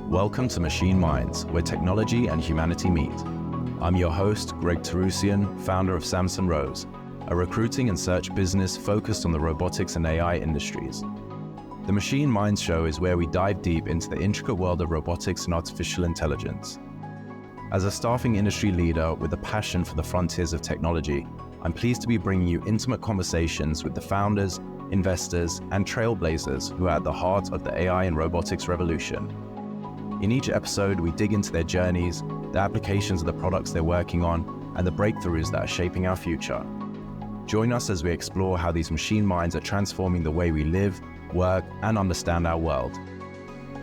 Welcome to Machine Minds, where technology and humanity meet. I'm your host, Greg Tarusian, founder of Samson Rose, a recruiting and search business focused on the robotics and AI industries. The Machine Minds show is where we dive deep into the intricate world of robotics and artificial intelligence. As a staffing industry leader with a passion for the frontiers of technology, I'm pleased to be bringing you intimate conversations with the founders, investors, and trailblazers who are at the heart of the AI and robotics revolution. In each episode, we dig into their journeys, the applications of the products they're working on, and the breakthroughs that are shaping our future. Join us as we explore how these machine minds are transforming the way we live, work, and understand our world.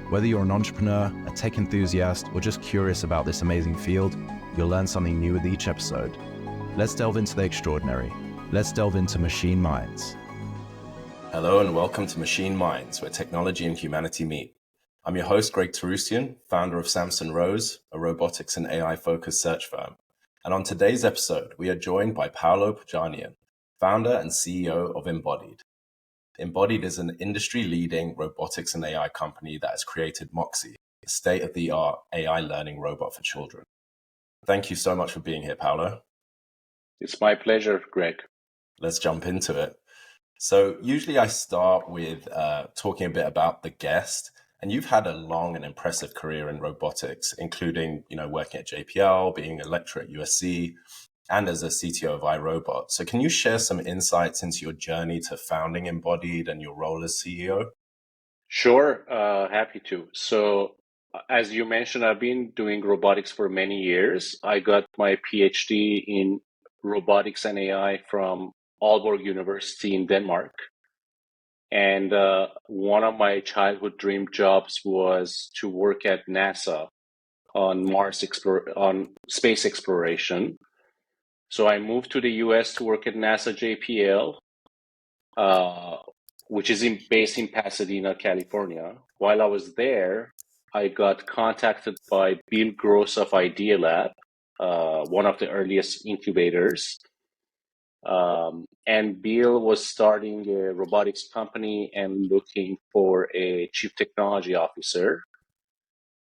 Whether you're an entrepreneur, a tech enthusiast, or just curious about this amazing field, you'll learn something new with each episode. Let's delve into the extraordinary. Let's delve into Machine Minds. Hello and welcome to Machine Minds, where technology and humanity meet. I'm your host, Greg Tarusian, founder of Samson Rose, a robotics and AI-focused search firm. And on today's episode, we are joined by Paolo Pirjanian, founder and CEO of Embodied. Embodied is an industry-leading robotics and AI company that has created Moxie, a state-of-the-art AI learning robot for children. Thank you so much for being here, Paolo. It's my pleasure, Greg. Let's jump into it. So usually I start with talking a bit about the guest. And you've had a long and impressive career in robotics, including, working at JPL, being a lecturer at USC, and as a CTO of iRobot. So can you share some insights into your journey to founding Embodied and your role as CEO? Sure, happy to. So as you mentioned, I've been doing robotics for many years. I got my PhD in robotics and AI from Aalborg University in Denmark. And one of my childhood dream jobs was to work at NASA on on space exploration. So I moved to the US to work at NASA JPL, which is based in Pasadena, California. While I was there, I got contacted by Bill Gross of IdeaLab, one of the earliest incubators. And Bill was starting a robotics company and looking for a chief technology officer.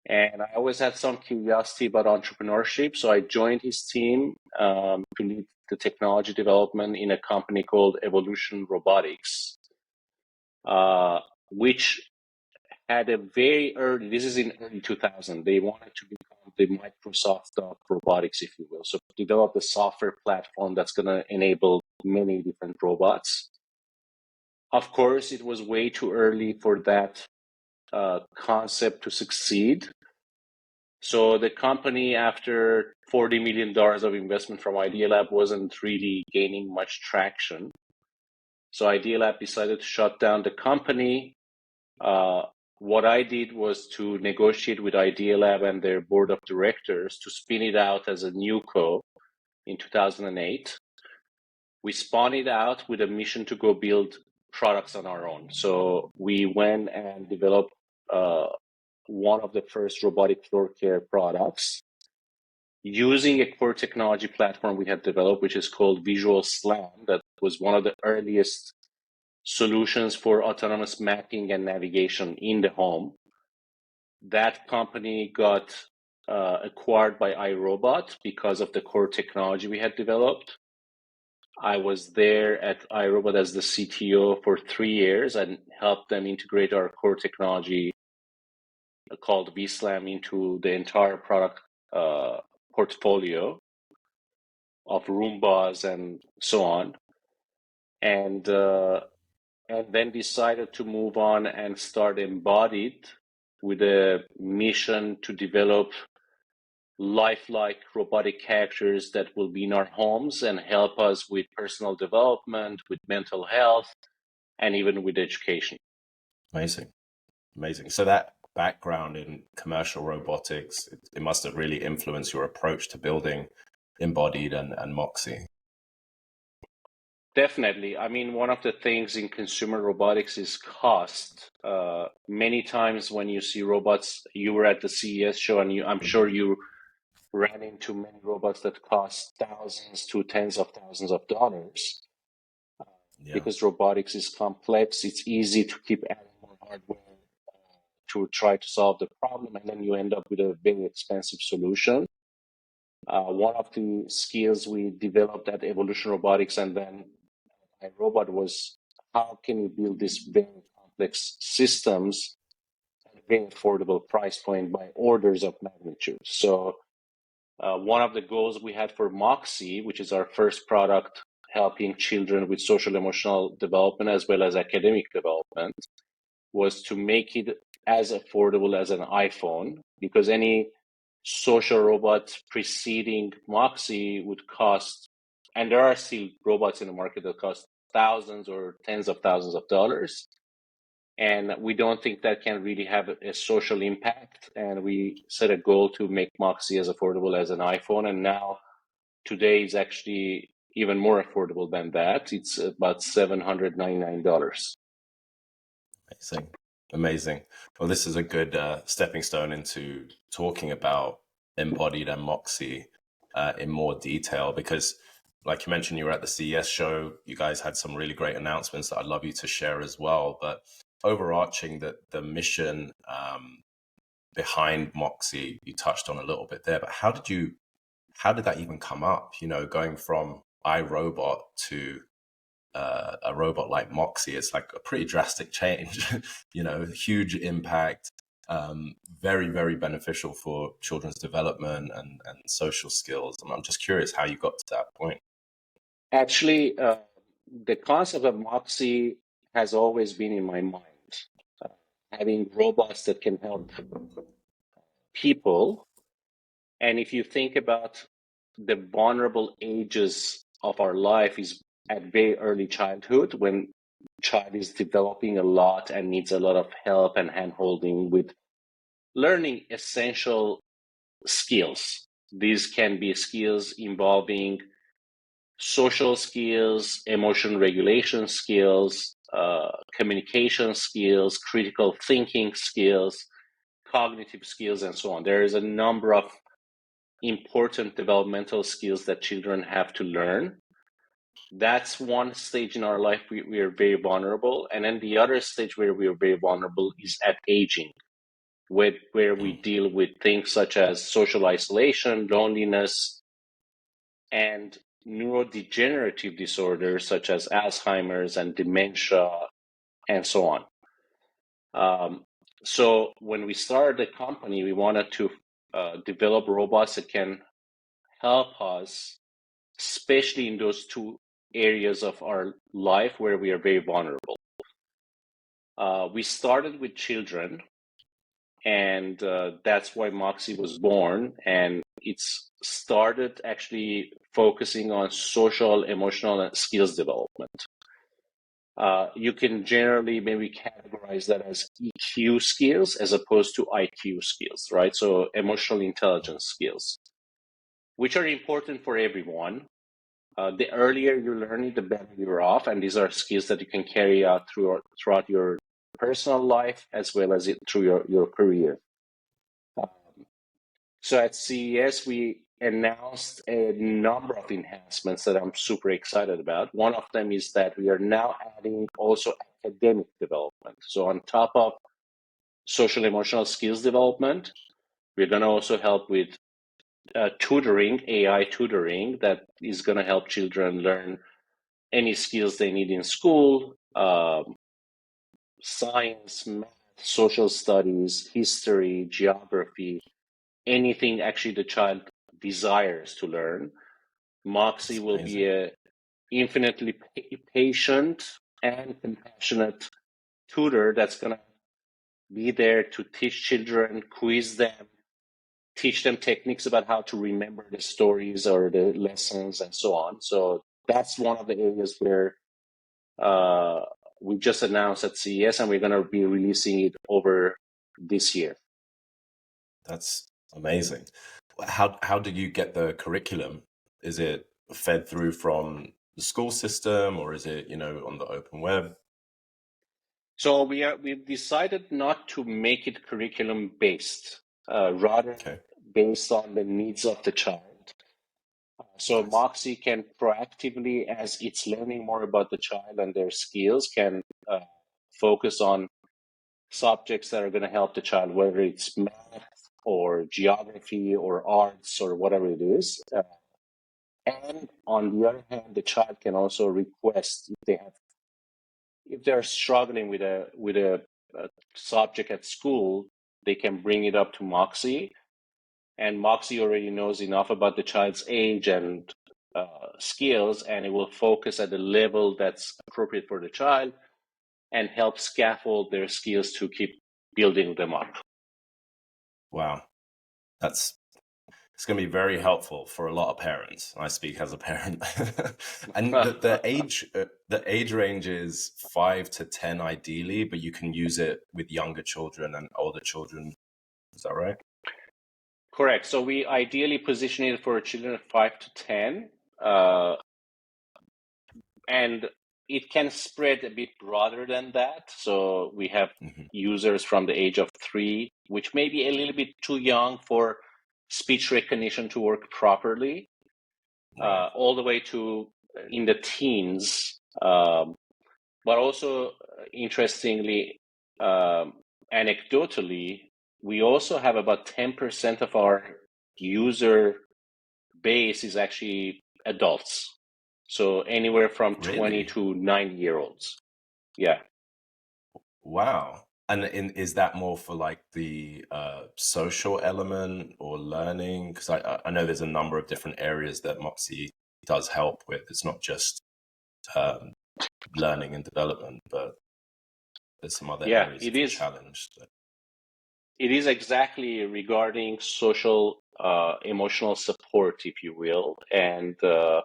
And I always had some curiosity about entrepreneurship. So I joined his team to lead the technology development in a company called Evolution Robotics, which had a very early, this is in early 2000, they wanted to become the Microsoft of robotics, if you will. So develop a software platform that's going to enable many different robots. Of course, it was way too early for that concept to succeed. So the company, after $40 million of investment from IdeaLab, wasn't really gaining much traction. So IdeaLab decided to shut down the company. What I did was to negotiate with IdeaLab and their board of directors to spin it out as a new co in 2008. We spun it out with a mission to go build products on our own. So we went and developed one of the first robotic floor care products using a core technology platform we had developed, which is called Visual Slam. That was one of the earliest solutions for autonomous mapping and navigation in the home. That company got acquired by iRobot because of the core technology we had developed. I was there at iRobot as the CTO for 3 years and helped them integrate our core technology called vSlam into the entire product portfolio of Roombas and so on. And then decided to move on and start Embodied with a mission to develop lifelike robotic characters that will be in our homes and help us with personal development, with mental health, and even with education. Amazing. So that background in commercial robotics, it must have really influenced your approach to building Embodied and Moxie. Definitely. I mean, one of the things in consumer robotics is cost. Many times when you see robots, you were at the CES show and I'm sure you ran into many robots that cost thousands to tens of thousands of dollars. Because robotics is complex, it's easy to keep adding more hardware to try to solve the problem, and then you end up with a very expensive solution. One of the skills we developed at Evolution Robotics and then iRobot was how can you build these very complex systems at a very affordable price point by orders of magnitude. So one of the goals we had for Moxie, which is our first product helping children with social emotional development as well as academic development, was to make it as affordable as an iPhone, because any social robot preceding Moxie would cost, and there are still robots in the market that cost thousands or tens of thousands of dollars. And we don't think that can really have a social impact. And we set a goal to make Moxie as affordable as an iPhone. And now today is actually even more affordable than that. It's about $799. Amazing. Amazing. Well, this is a good stepping stone into talking about Embodied and Moxie in more detail, because like you mentioned, you were at the CES show. You guys had some really great announcements that I'd love you to share as well. But overarching the mission behind Moxie, you touched on a little bit there, but how did that even come up? You know, going from iRobot to a robot like Moxie, it's like a pretty drastic change, you know, huge impact, very, very beneficial for children's development and social skills. And I'm just curious how you got to that point. Actually, the concept of Moxie has always been in my mind. Having robots that can help people. And if you think about the vulnerable ages of our life is at very early childhood, when child is developing a lot and needs a lot of help and hand-holding with learning essential skills. These can be skills involving social skills, emotion regulation skills, communication skills, critical thinking skills, cognitive skills, and so on. There is a number of important developmental skills that children have to learn. That's one stage in our life we are very vulnerable. And then the other stage where we are very vulnerable is at aging, where we deal with things such as social isolation, loneliness, and neurodegenerative disorders such as Alzheimer's and dementia, and so on. So when we started the company, we wanted to develop robots that can help us, especially in those two areas of our life where we are very vulnerable. We started with children, and that's why Moxie was born. And it's started actually focusing on social, emotional, and skills development. You can generally maybe categorize that as EQ skills as opposed to IQ skills, right? So emotional intelligence skills, which are important for everyone. The earlier you learn it, the better you're off. And these are skills that you can carry out throughout your personal life as well as through your career. So at CES, we announced a number of enhancements that I'm super excited about. One of them is that we are now adding also academic development. So on top of social emotional skills development, we're going to also help with tutoring, AI tutoring, that is going to help children learn any skills they need in school, science, math, social studies, history, geography, anything actually the child desires to learn. Moxie will be a infinitely patient and compassionate tutor that's going to be there to teach children, quiz them, teach them techniques about how to remember the stories or the lessons and so on. So that's one of the areas where we just announced at CES, and we're going to be releasing it over this year. That's amazing. How do you get the curriculum? Is it fed through from the school system, or is it, you know, on the open web? So we've decided not to make it curriculum based, rather based on the needs of the child. So nice. Moxie can proactively, as it's learning more about the child and their skills, can focus on subjects that are going to help the child, whether it's math or geography or arts or whatever it is. And on the other hand, the child can also request if they're struggling with a subject at school, they can bring it up to Moxie, and Moxie already knows enough about the child's age and skills, and it will focus at the level that's appropriate for the child and help scaffold their skills to keep building them up. Wow, it's going to be very helpful for a lot of parents. I speak as a parent. And the age range is 5 to 10 ideally, but you can use it with younger children and older children. Is that right? Correct. So we ideally position it for children of 5 to 10, and it can spread a bit broader than that. So we have users from the age of 3, which may be a little bit too young for speech recognition to work properly, Right. all the way to in the teens. But also, interestingly, anecdotally, we also have about 10% of our user base is actually adults. So anywhere from 20 to 90-year-olds. Yeah. Wow. And is that more for like the social element or learning? Because I know there's a number of different areas that Moxie does help with. It's not just learning and development, but there's some other areas of the challenge. It is exactly regarding social, emotional support, if you will. And the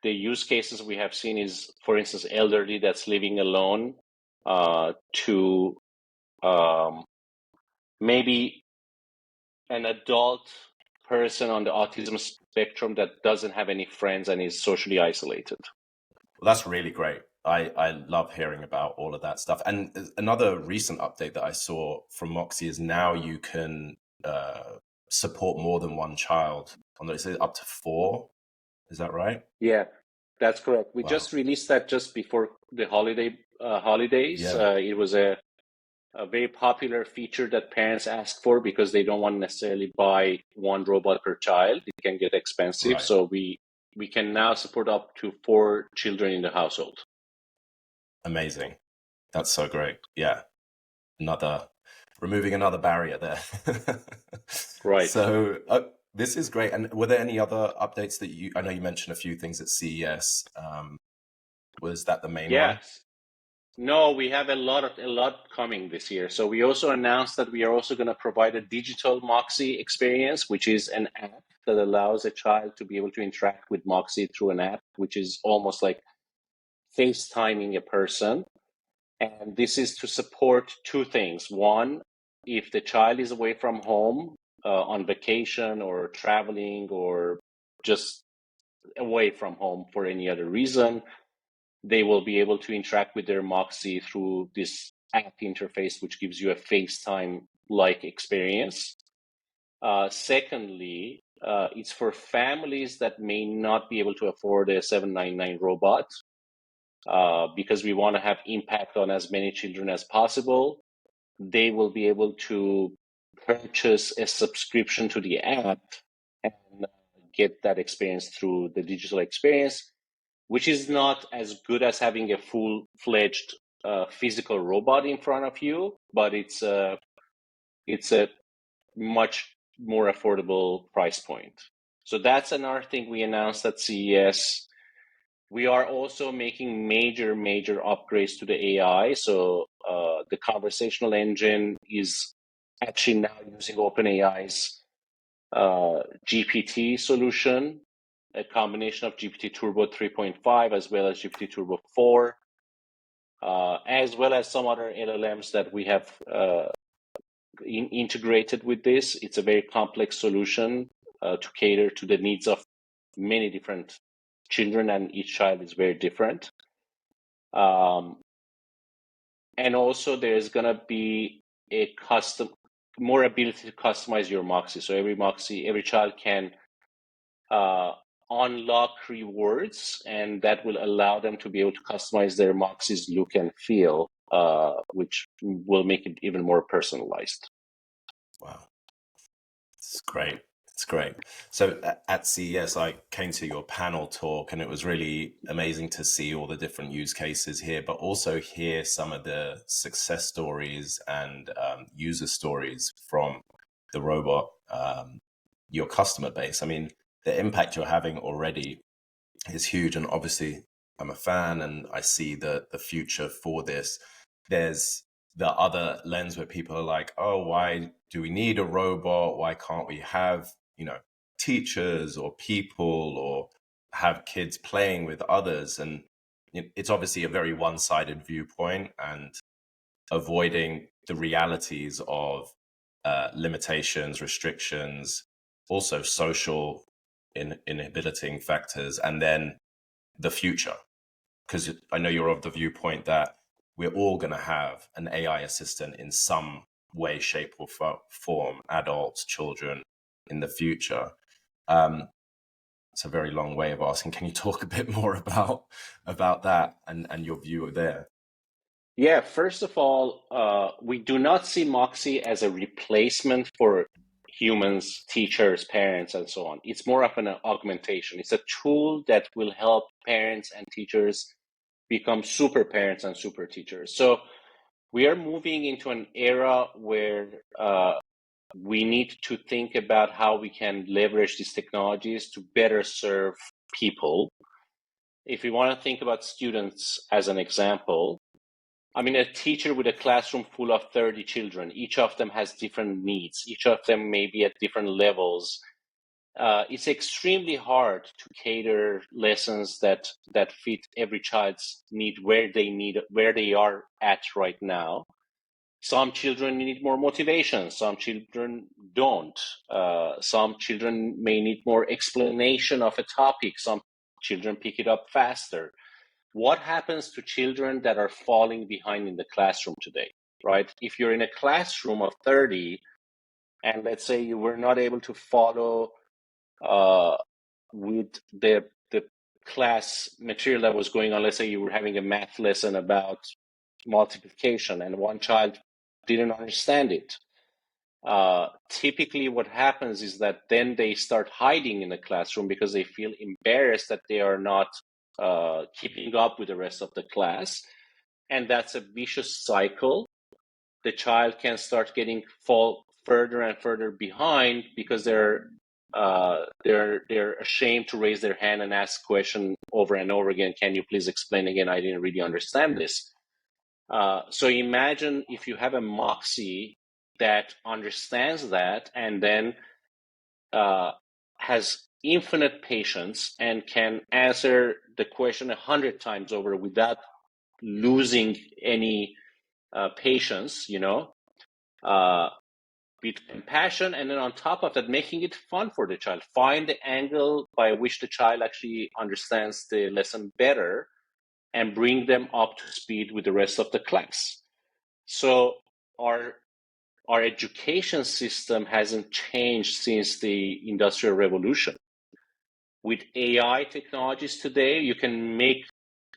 use cases we have seen is, for instance, elderly that's living alone, to maybe an adult person on the autism spectrum that doesn't have any friends and is socially isolated. Well, that's really great. I love hearing about all of that stuff. And another recent update that I saw from Moxie is now you can support more than one child. Is it up to 4? Is that right? Yeah, that's correct. We just released that just before the holidays. Yeah. It was a very popular feature that parents ask for because they don't want to necessarily buy one robot per child. It can get expensive. Right. So we can now support up to 4 children in the household. Amazing. That's so great. Yeah. Removing another barrier there. Right. So this is great. And were there any other updates that I know you mentioned a few things at CES. Was that the main one? No, we have a lot coming this year. So we also announced that we are also going to provide a digital Moxie experience, which is an app that allows a child to be able to interact with Moxie through an app, which is almost like FaceTiming a person. And this is to support 2 things. One, if the child is away from home, on vacation or traveling or just away from home for any other reason, they will be able to interact with their Moxie through this app interface, which gives you a FaceTime-like experience. Secondly, it's for families that may not be able to afford a $799 robot, because we want to have impact on as many children as possible. They will be able to purchase a subscription to the app and get that experience through the digital experience, which is not as good as having a full-fledged physical robot in front of you, but it's a much more affordable price point. So that's another thing we announced at CES. We are also making major upgrades to the AI. So the conversational engine is actually now using OpenAI's GPT solution, a combination of GPT Turbo 3.5 as well as GPT Turbo 4, as well as some other LLMs that we have integrated with this. It's a very complex solution to cater to the needs of many different children, and each child is very different. And also there's going to be more ability to customize your Moxie. So every child can unlock rewards, and that will allow them to be able to customize their Moxie's look and feel. which will make it even more personalized. Wow. It's great. It's great. So at CES, I came to your panel talk, and it was really amazing to see all the different use cases here, but also hear some of the success stories and user stories from the robot, your customer base. I mean, the impact you're having already is huge, and obviously, I'm a fan, and I see the future for this. There's the other lens where people are like, oh, why do we need a robot? Why can't we have, teachers or people, or have kids playing with others? And it's obviously a very one-sided viewpoint, and avoiding the realities of limitations, restrictions, also social inhibiting factors, and then the future. Because I know you're of the viewpoint that we're all going to have an AI assistant in some way, shape, or form, adults, children, in the future. It's a very long way of asking. Can you talk a bit more about that and your view there? Yeah, first of all, we do not see Moxie as a replacement for humans, teachers, parents, and so on. It's more of an augmentation. It's a tool that will help parents and teachers become super parents and super teachers. So we are moving into an era where we need to think about how we can leverage these technologies to better serve people. If we want to think about students as an example, I mean, a teacher with a classroom full of 30 children, each of them has different needs. Each of them may be at different levels. It's extremely hard to cater lessons that fit every child's need where they are at right now. Some children need more motivation. Some children don't. Some children may need more explanation of a topic. Some children pick it up faster. What happens to children that are falling behind in the classroom today, right? If you're in a classroom of 30, and let's say you were not able to follow with the class material that was going on, let's say you were having a math lesson about multiplication and one child didn't understand it. Typically what happens is that then they start hiding in the classroom because they feel embarrassed that they are not keeping up with the rest of the class. And that's a vicious cycle. The child can start fall further and further behind because they're ashamed to raise their hand and ask question over and over again. Can you please explain again? I didn't really understand this. So imagine if you have a Moxie that understands that and then has infinite patience and can answer the question 100 times over without losing any patience, with compassion, and then on top of that, making it fun for the child. Find the angle by which the child actually understands the lesson better and bring them up to speed with the rest of the class. So our education system hasn't changed since the Industrial Revolution. With AI technologies today, you can make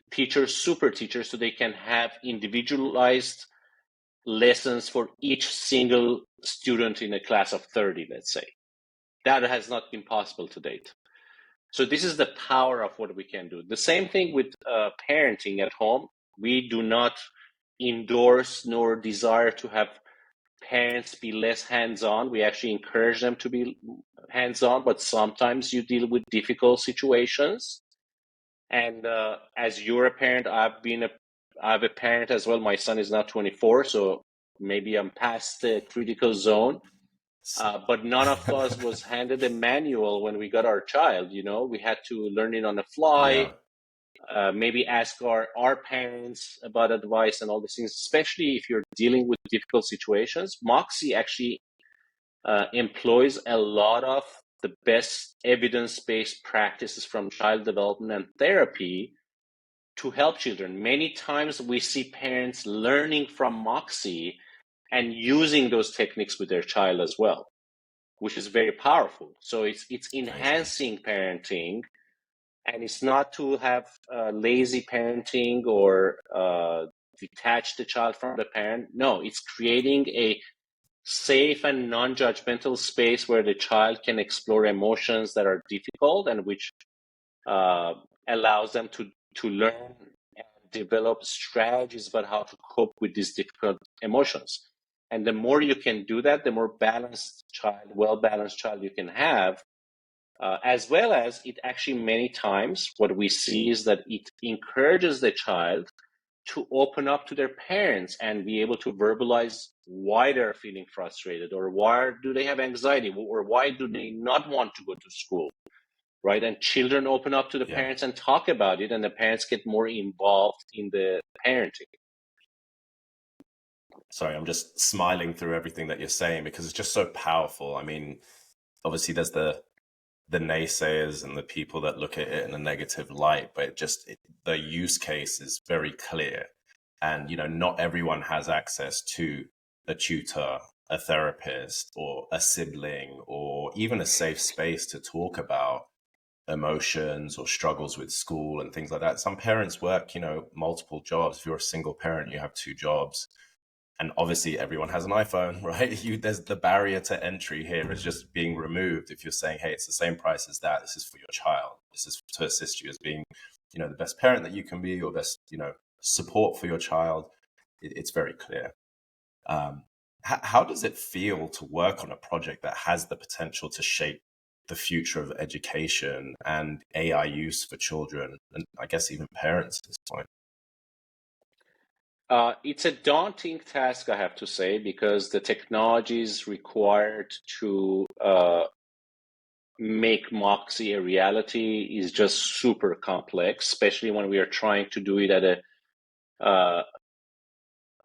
teachers super teachers so they can have individualized lessons for each single student in a class of 30, let's say. That has not been possible to date. So this is the power of what we can do. The same thing with parenting at home. We do not endorse nor desire to have parents be less hands-on. We actually encourage them to be hands-on, but sometimes you deal with difficult situations. And as you're a parent, I'm a parent as well. My son is now 24, so maybe I'm past the critical zone. But none of us was handed a manual when we got our child. We had to learn it on the fly. Yeah. Maybe ask our parents about advice and all these things, especially if you're dealing with difficult situations. Moxie actually employs a lot of the best evidence-based practices from child development and therapy to help children. Many times we see parents learning from Moxie and using those techniques with their child as well, which is very powerful. So it's enhancing parenting, and it's not to have lazy parenting or detach the child from the parent. No, it's creating a safe and non-judgmental space where the child can explore emotions that are difficult and which allows them to learn and develop strategies about how to cope with these difficult emotions. And the more you can do that, the more balanced child, well-balanced child you can have, as well as it actually many times what we see is that it encourages the child to open up to their parents and be able to verbalize why they're feeling frustrated, or why do they have anxiety, or why do they not want to go to school, right? And children open up to the Yeah. parents and talk about it, and the parents get more involved in the parenting. Sorry, I'm just smiling through everything that you're saying because it's just so powerful. I mean, obviously there's the naysayers and the people that look at it in a negative light, but the use case is very clear. And, not everyone has access to a tutor, a therapist, or a sibling, or even a safe space to talk about emotions or struggles with school and things like that. Some parents work, multiple jobs. If you're a single parent, you have 2 jobs. And obviously everyone has an iPhone, right? There's the barrier to entry here is just being removed. If you're saying, hey, it's the same price as that, this is for your child. This is to assist you as being, the best parent that you can be, or best, support for your child. It's very clear. How does it feel to work on a project that has the potential to shape the future of education and AI use for children, and I guess even parents at this point? It's a daunting task, I have to say, because the technologies required to make Moxie a reality is just super complex, especially when we are trying to do it at a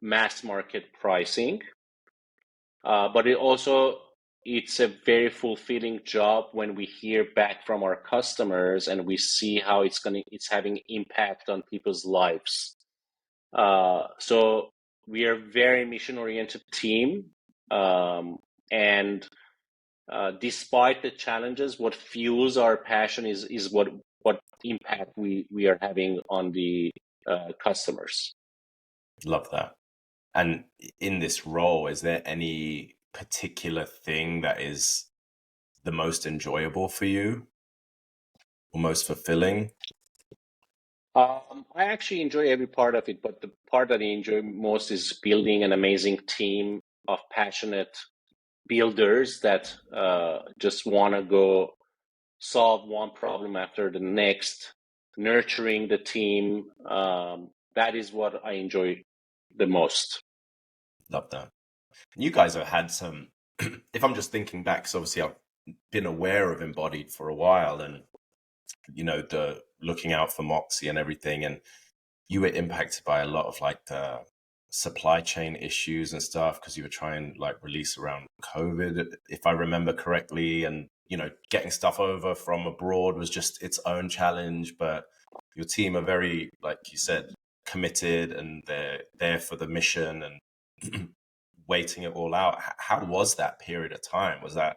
mass market pricing. But it's a very fulfilling job when we hear back from our customers and we see how it's having impact on people's lives. So we are a very mission-oriented team, and despite the challenges, what fuels our passion is what impact we are having on the customers. Love that. And in this role, is there any particular thing that is the most enjoyable for you or most fulfilling? I actually enjoy every part of it, but the part that I enjoy most is building an amazing team of passionate builders that just want to go solve one problem after the next, nurturing the team. That is what I enjoy the most. Love that. You guys have had some, if I'm just thinking back, because obviously I've been aware of Embodied for a while, and, the looking out for Moxie and everything. And you were impacted by a lot of like the supply chain issues and stuff because you were trying like release around COVID, if I remember correctly. And, getting stuff over from abroad was just its own challenge. But your team are very, like you said, committed, and they're there for the mission and waiting it all out. How was that period of time? Was that,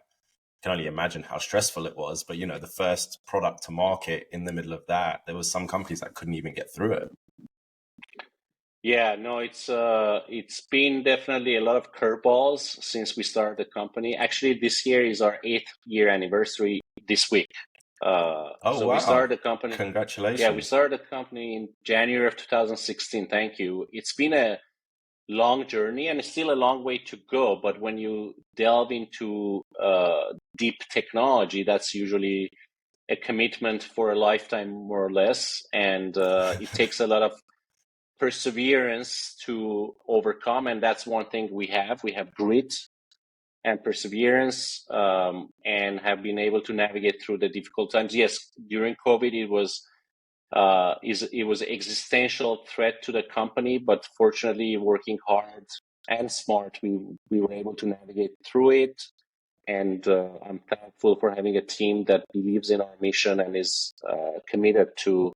can only imagine how stressful it was, but the first product to market in the middle of that, there was some companies that couldn't even get through it. Yeah, no, it's been definitely a lot of curveballs since we started the company. Actually, this year is our 8th year anniversary this week. Oh, So wow. we started the company. Congratulations. Yeah, we started the company in January of 2016. Thank you. It's been a long journey and it's still a long way to go. But when you delve into deep technology, that's usually a commitment for a lifetime, more or less. And it takes a lot of perseverance to overcome. And that's one thing we have. We have grit and perseverance, and have been able to navigate through the difficult times. Yes, during COVID, it was existential threat to the company, but fortunately, working hard and smart, we were able to navigate through it. And I'm thankful for having a team that believes in our mission and is committed to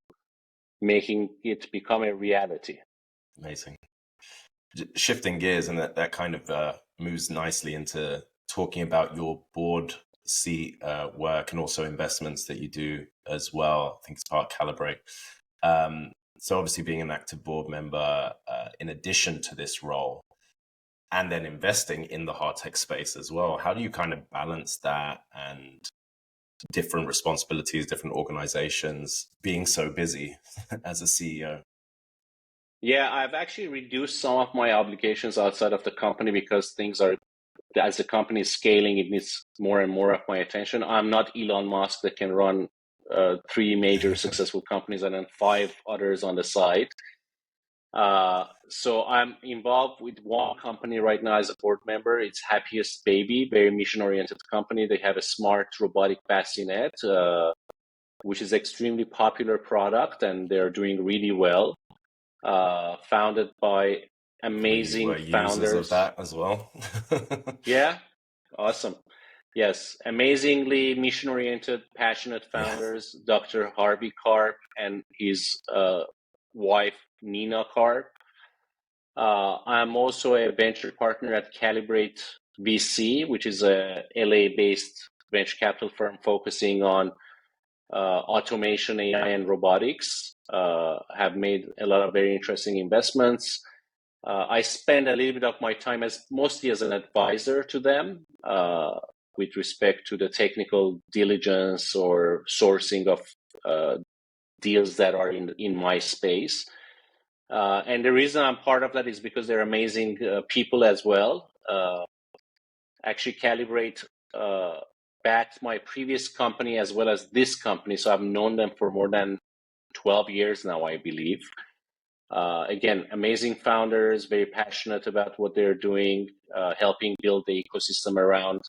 making it become a reality. Amazing. Shifting gears, and that kind of moves nicely into talking about your board seat work and also investments that you do as well. I think it's part of Calibrate. So obviously being an active board member, in addition to this role, and then investing in the hard tech space as well, how do you kind of balance that and different responsibilities, different organizations, being so busy as a CEO? Yeah, I've actually reduced some of my obligations outside of the company because things are, as the company is scaling, it needs more and more of my attention. I'm not Elon Musk that can run three major successful companies and then five others on the side. So I'm involved with one company right now as a board member. It's Happiest Baby, very mission-oriented company. They have a smart robotic bassinet, which is extremely popular product, and they're doing really well. Founded by We amazing were users of founders. that as well. Yeah, awesome. Yes, amazingly mission-oriented, passionate Yeah. founders, Dr. Harvey Karp and his wife, Nina Karp. I'm also a venture partner at Calibrate VC, which is a LA-based venture capital firm focusing on automation, AI, and robotics. Have made a lot of very interesting investments. I spend a little bit of my time as mostly as an advisor to them with respect to the technical diligence or sourcing of deals that are in my space. And the reason I'm part of that is because they're amazing people as well. Actually, Calibrate backed my previous company as well as this company, so I've known them for more than 12 years now, I believe. Again, amazing founders, very passionate about what they're doing, helping build the ecosystem around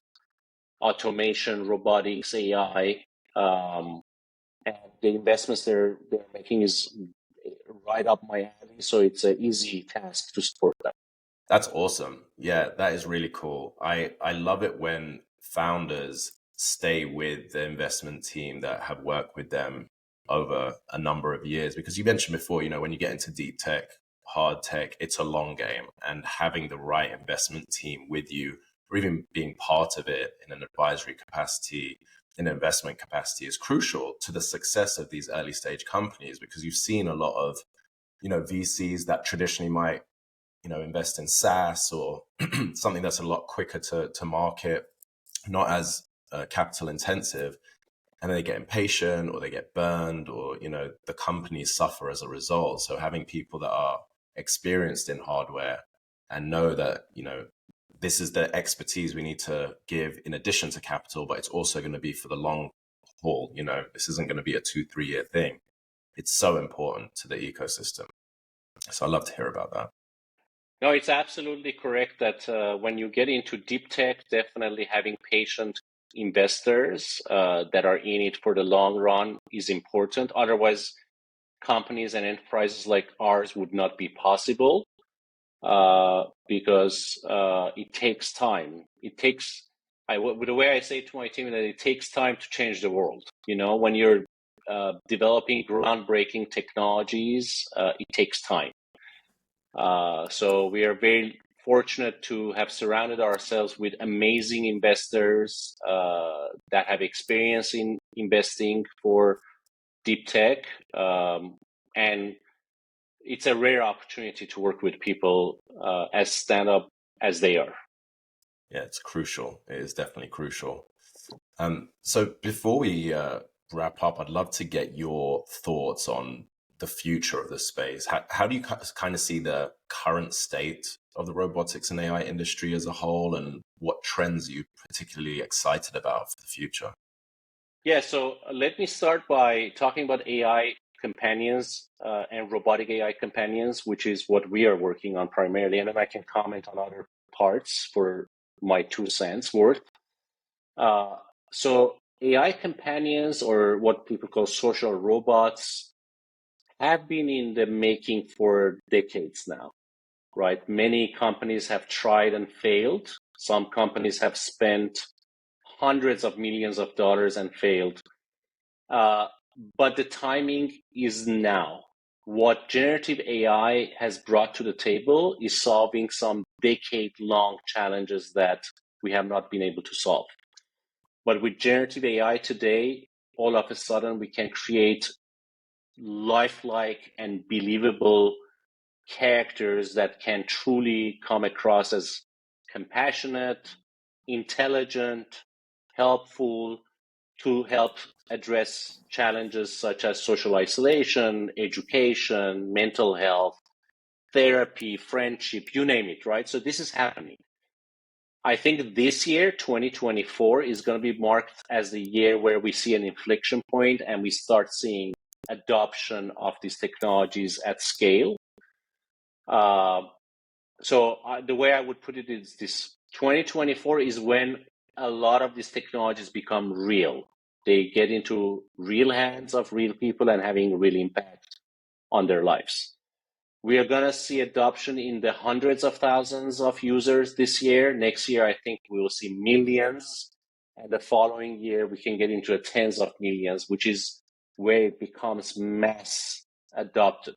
automation, robotics, AI. And the investments they're making is right up my alley, so it's an easy task to support them. That's awesome. Yeah, that is really cool. I love it when founders stay with the investment team that have worked with them over a number of years, because you mentioned before, when you get into deep tech, hard tech, it's a long game, and having the right investment team with you, or even being part of it in an advisory capacity, in an investment capacity, is crucial to the success of these early stage companies, because you've seen a lot of VCs that traditionally might invest in SaaS or something that's a lot quicker to market, not as capital intensive, and then they get impatient or they get burned, or the companies suffer as a result. So having people that are experienced in hardware and know that this is the expertise we need to give in addition to capital, but it's also going to be for the long haul. This isn't going to be a 2-3 year thing. It's so important to the ecosystem. So I love to hear about that. No, it's absolutely correct that when you get into deep tech, definitely having patient investors that are in it for the long run is important. Otherwise, companies and enterprises like ours would not be possible because it takes time. The way I say to my team, that it takes time to change the world. When you're developing groundbreaking technologies, it takes time. So we are very fortunate to have surrounded ourselves with amazing investors that have experience in investing for deep tech. And it's a rare opportunity to work with people as stand-up as they are. Yeah, it's crucial. It is definitely crucial. So before we wrap up, I'd love to get your thoughts on the future of the space. How do you kind of see the current state of the robotics and AI industry as a whole, and what trends are you particularly excited about for the future? Yeah, so let me start by talking about AI companions and robotic AI companions, which is what we are working on primarily, and then I can comment on other parts for my 2 cents worth. So AI companions, or what people call social robots, have been in the making for decades now, right? Many companies have tried and failed. Some companies have spent hundreds of millions of dollars and failed. But the timing is now. What generative AI has brought to the table is solving some decade-long challenges that we have not been able to solve. But with generative AI today, all of a sudden we can create lifelike and believable characters that can truly come across as compassionate, intelligent, helpful, to help address challenges such as social isolation, education, mental health, therapy, friendship, you name it, right? So this is happening. I think this year, 2024, is going to be marked as the year where we see an inflection point and we start seeing adoption of these technologies at scale. The way I would put it is this: 2024 is when a lot of these technologies become real. They get into real hands of real people and having real impact on their lives. We are going to see adoption in the hundreds of thousands of users this year. Next year, I think we will see millions. And the following year, we can get into tens of millions, which is where it becomes mass adopted.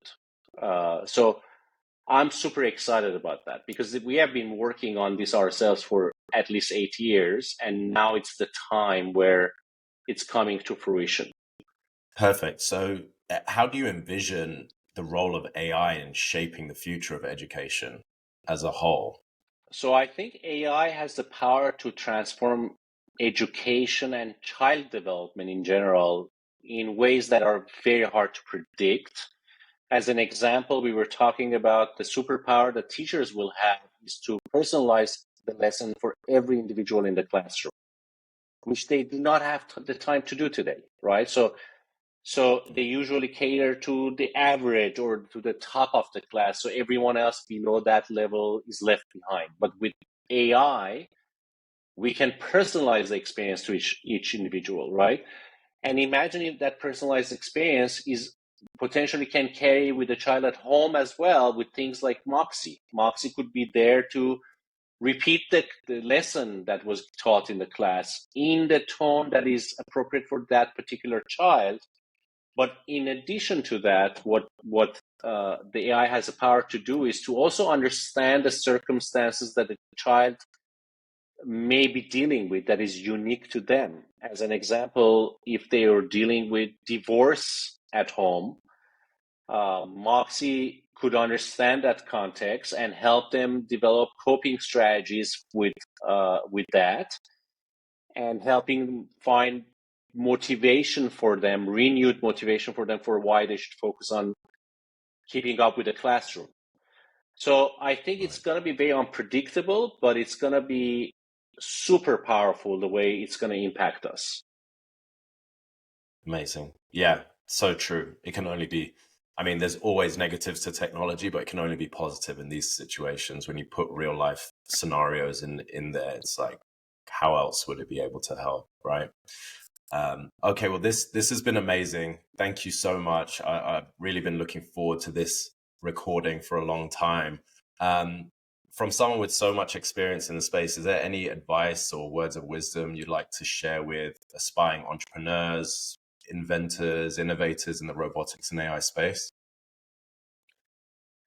So I'm super excited about that because we have been working on this ourselves for at least 8 years. And now it's the time where it's coming to fruition. Perfect. So how do you envision the role of AI in shaping the future of education as a whole? So I think AI has the power to transform education and child development in general in ways that are very hard to predict. As an example, we were talking about the superpower that teachers will have is to personalize the lesson for every individual in the classroom, which they do not have the time to do today, right? So they usually cater to the average or to the top of the class. So everyone else below that level is left behind. But with AI, we can personalize the experience to each individual, right? And imagine if that personalized experience is potentially can carry with the child at home as well with things like Moxie. Moxie could be there to repeat the lesson that was taught in the class in the tone that is appropriate for that particular child. But in addition to that, what the AI has the power to do is to also understand the circumstances that the child may be dealing with that is unique to them. As an example, if they are dealing with divorce at home, Moxie could understand that context and help them develop coping strategies with that, and helping find motivation for them, renewed motivation for them for why they should focus on keeping up with the classroom. So I think it's going to be very unpredictable, but it's going to be super powerful the way it's going to impact us. Amazing. Yeah, so true. It can only be, I mean, there's always negatives to technology, but it can only be positive in these situations. When you put real life scenarios in there, it's like, how else would it be able to help, right? Okay, well, this has been amazing. Thank you so much. I've really been looking forward to this recording for a long time. From someone with so much experience in the space, is there any advice or words of wisdom you'd like to share with aspiring entrepreneurs, inventors, innovators in the robotics and AI space?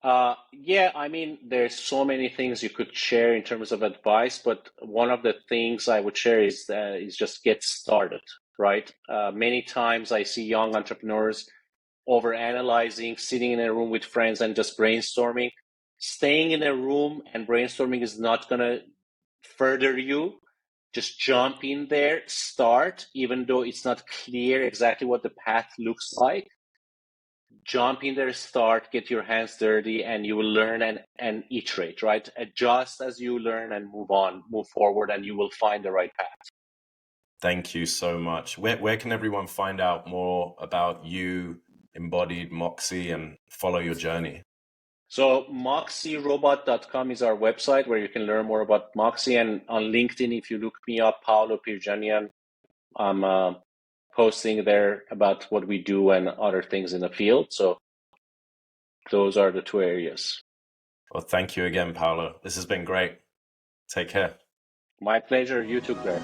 Yeah, I mean, there's so many things you could share in terms of advice, but one of the things I would share is just get started, right? Many times I see young entrepreneurs overanalyzing, sitting in a room with friends and just brainstorming. Staying in a room and brainstorming is not going to further you. Just jump in there, start, even though it's not clear exactly what the path looks like. Jump in there, start, get your hands dirty, and you will learn and iterate, right? Adjust as you learn and move on, move forward, and you will find the right path. Thank you so much. Where can everyone find out more about you, Embodied, Moxie, and follow your journey? So moxierobot.com is our website where you can learn more about Moxie. And on LinkedIn, if you look me up, Paolo Pirjanian, I'm posting there about what we do and other things in the field. So those are the two areas. Well, thank you again, Paolo. This has been great. Take care. My pleasure. You too, Claire.